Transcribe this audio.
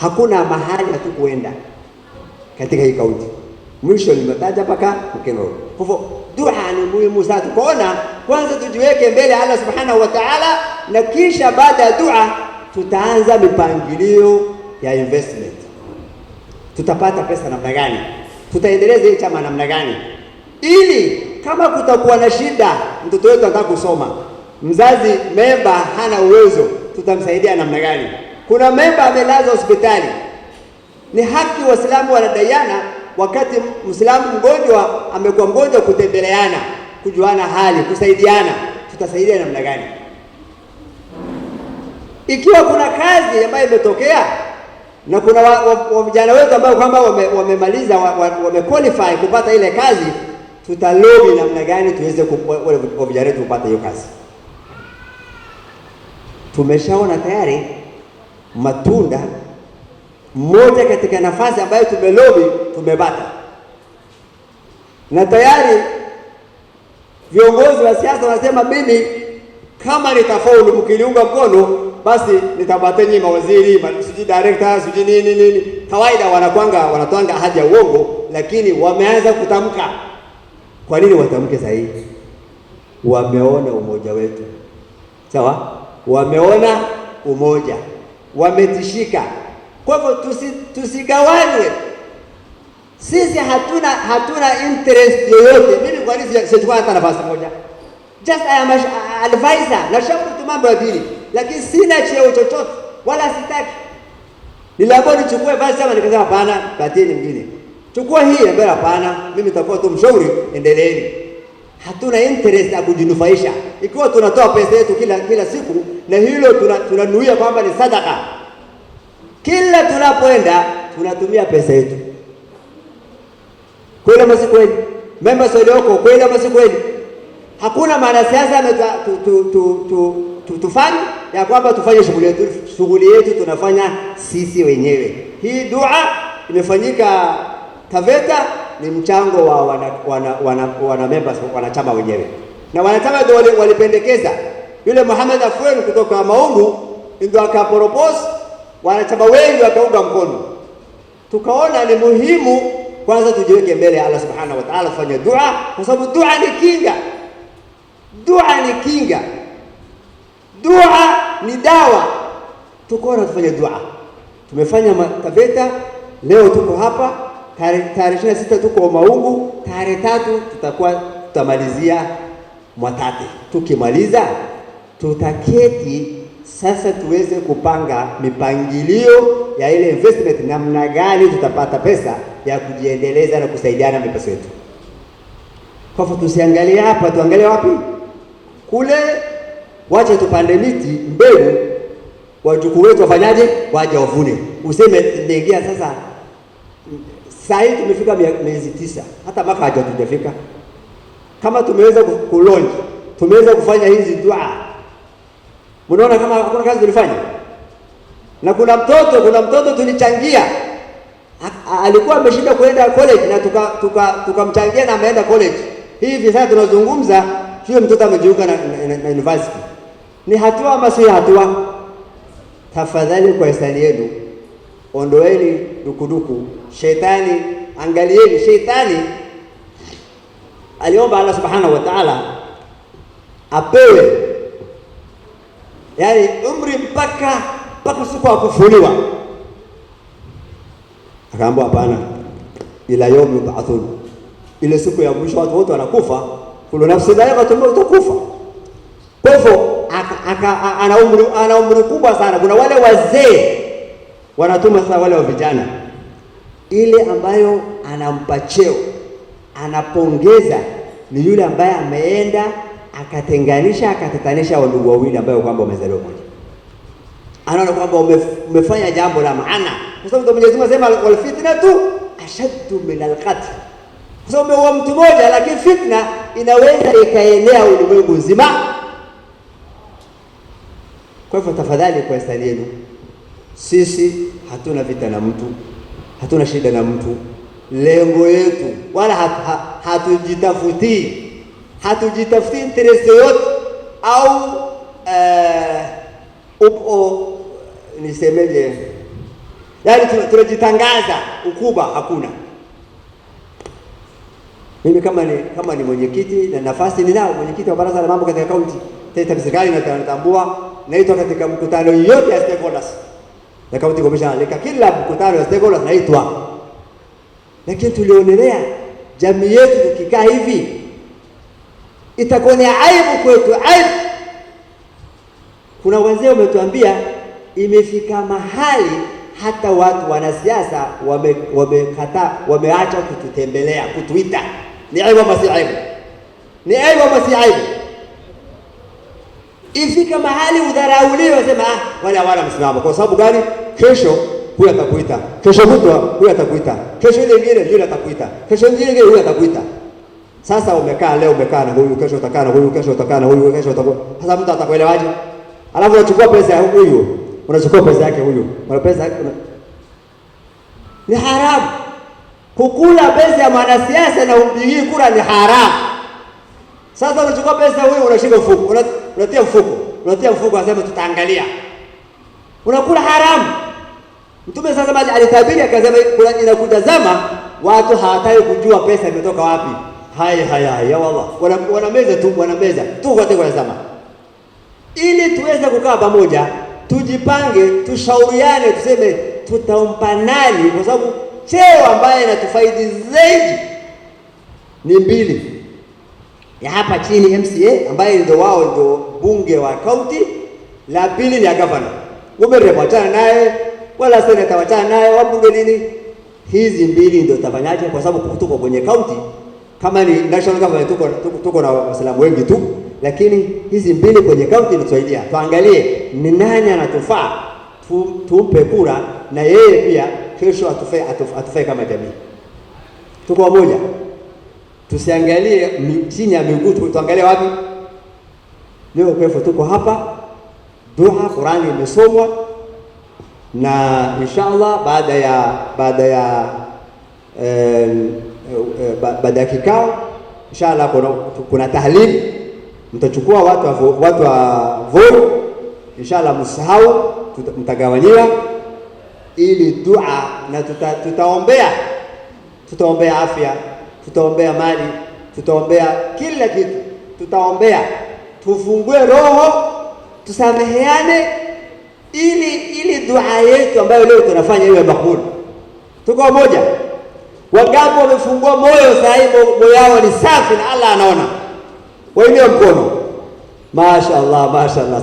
hakuna mahali hatukuenda katika hii kaunti. Mwisho nimetaja paka Mkeno. Kwa hivyo dua ni muhimu sana. Tukaona kwanza tujiweke mbele Allah Subhanahu wa Ta'ala, na kisha baada ya dua tutaanza mipangilio ya investment. Tutapata pesa namna gani? Tutaendeleza hii chama namna gani? Ili kama kutakuwa na shida, mtoto wetu anataka kusoma, mzazi memba hana uwezo, tutamsaidia namna gani? Kuna memba amelazwa hospitali, ni haki Waislamu wanadaiana, wakati Muislamu mgonjwa amekuwa mgonjwa, kutembeleana, kujuana hali, kusaidiana. Tutasaidia namna gani? Ikiwa kuna kazi ambayo imetokea na kuna vijana wetu ambao kwamba wamemaliza wamequalify kupata ile kazi, tutalobi namna gani tuweze wale vijana wetu kupata hiyo kazi. Tumeshaona tayari matunda. Mmoja katika nafasi ambayo tumelobi tumepata, na tayari viongozi wa siasa wanasema mimi kama nitafaulu mkiliunga mkono basi nitapata nyinyi mawaziri, sijui director, sijui nini. Kawaida wanatwanga ahadi ya uongo, lakini wameanza kutamka. Kwa nini watamke sahihi? Wameona umoja wetu. Sawa? Wameona umoja, wametishika. Kwa hivyo tusigawanywe. Sisi hatuna interest yoyote. Mimi kwa nini sichukua hata nafasi moja? Just I am advisor, na shauri tu mambo ya dini, lakini sina cheo chochote wala sitaki. Niliambiwa nichukue basi, kama nikasema hapana, pateni mwingine. Chukua hii, ambaye hapana, mimi nitakuwa tu mshauri, endeleeni. Hatuna interest ya kujinufaisha. Ikiwa tunatoa pesa yetu kila siku, na hilo tunanuia kwamba ni sadaka, kila tunapoenda tunatumia pesa yetu. Kweli ama si kweli? Members walioko, kweli ama si kweli? Hakuna maana siasa tufanye ya kwamba tufanye shughuli yetu tunafanya sisi wenyewe. Hii dua imefanyika Taveta ni mchango wa wana members, wanachama wenyewe. Na wanachama ndio walipendekeza. Yule Muhammad Afwen kutoka Maungu ndio akapropose, wanachama wengi wakaunga mkono. Tukaona ni muhimu kwanza tujiweke mbele ya Allah Subhanahu wa Ta'ala, kufanya dua, kwa sababu dua ni kinga. Dua ni kinga. Dua ni dawa. Tukaona tufanye dua. Tumefanya Taveta, leo tuko hapa, tarehe 26 tuko Maungu, tarehe 3 tutamalizia Mwatate. Tukimaliza tutaketi sasa tuweze kupanga mipangilio ya ile investment, namna gani tutapata pesa ya kujiendeleza na kusaidiana na pesa yetu. Kwa hivyo tusiangalie hapa, tuangalie wapi? Kule. Wacha tupande miti mbegu, wajukuu wetu wafanyaje? Waje wavune. Useme nimeingia sasa, saa hii tumefika miezi 9, hata mwaka hajatujafika. Kama tumeweza kulonji, tumeweza kufanya hizi dua, mnaona kama hakuna kazi tulifanya. Na kuna mtoto tulichangia, alikuwa ameshinda kuenda college na tukamchangia na ameenda college. Hivi sasa tunazungumza, huyo mtoto amejiunga na university. Ni hatua ama si hatua? Tafadhali kwa hisani yenu, ondoeni dukuduku. Shetani, angalieni, shetani aliomba Allah Subhanahu wa Ta'ala apewe yani umri mpaka siku ya kufufuliwa. Akaambiwa hapana, ila yaum yub'athun, ile siku ya mwisho watu wote wanakufa, kullu nafsin dha'iqatul maut, utakufa. Kwa hivyo ana umri kubwa sana. Kuna wale wazee wanatuma sasa wale wa vijana, ile ambayo anampa cheo, anapongeza ni yule ambaye ameenda akatetanisha wandugu wawili ambao kwamba wamezaliwa moja. Anaona kwamba umefanya jambo la maana, kwa sababu Mwenyezi Mungu anasema wal fitnatu ashaddu min al-qatl. Kwa sababu umeua mtu mmoja, lakini fitna inaweza ikaenea ulimwengu nzima. Kwa hivyo tafadhali, kwa hisani yenu, sisi hatuna vita na mtu, hatuna shida na mtu. Lengo yetu wala hatujitafuti interest yote au nisemeje, Yaani tunajitangaza, ukubwa hakuna. Mimi kama ni mwenyekiti na nafasi ninao, mwenyekiti wa baraza la mambo katika kaunti, serikali inatambua, naitwa katika mkutano yote ya stakeholders na county commission alika kila mkutano wa stakeholders naitwa. Lakini tulionelea jamii yetu tukikaa hivi itakuwa ni aibu kwetu, aibu. Kuna wazee wametuambia imefika mahali hata watu wanasiasa wamekataa, wameacha kututembelea, kutuita. Ni aibu ama si aibu? Ni aibu ama si aibu? Ifika mahali udharauliwe, sema wale hawana msimamo. Kwa sababu gani? Kesho huyu atakuita, kesho kutwa huyu atakuita, kesho ile nyingine yule atakuita, kesho nyingine huyu atakuita. Sasa umekaa leo, umekaa na huyu, kesho utakaa na huyu, kesho utakaa na huyu, kesho utakuwa. Sasa mtu atakuelewaje? Alafu unachukua pesa ya huyu, unachukua pesa yake huyu, una pesa yake ni haramu. Kukula pesa ya mwanasiasa na umpigie kura ni haramu. Sasa unachukua pesa huyu, unashika mfuko, unatia mfuko, unasema tutaangalia. Unakula haramu. Mtume sasa alitabiri akasema inakuja zama watu hawataka kujua pesa imetoka wapi. Haya ya wallah. Wanameza tu kwa zama. Ili tuweze kukaa pamoja, tujipange, tushauriane, tuseme tutampa nani, kwa sababu cheo ambaye inatufaidi zaidi ni mbili. Ya hapa chini MCA ambaye ndio wao ndio bunge wa county, la pili ni ya governor. Umerepa wachana naye, wala seneta wachana naye, wabunge nini. Hizi mbili ndio tafanyaje, kwa sababu tuko kwenye county. Kama ni national government tuko na Waislamu wengi tu, lakini hizi mbili kwenye county inatusaidia. Tuangalie ni nani anatufaa, tumpe kura, na yeye pia kesho atufai kama jamii. Tuko pamoja. Tusiangalie chini ya miguu, tuangalie wapi? Leo kwefu tuko hapa, dua Qur'ani imesomwa, na inshallah baada ya kikao inshallah kuna tahlil, mtachukua watu wa vote inshallah, msahau mtagawanyia, ili dua, na tutaombea afya, tutaombea mali, tutaombea kila kitu, tutaombea tufungue roho, tusameheane, ili dua yetu ambayo leo tunafanya iwe makbul. Tuko moja. Wangapi wamefungua moyo sasa hivi, moyo wao ni safi na Allah anaona? Wainue mkono. Mashaallah, mashaallah.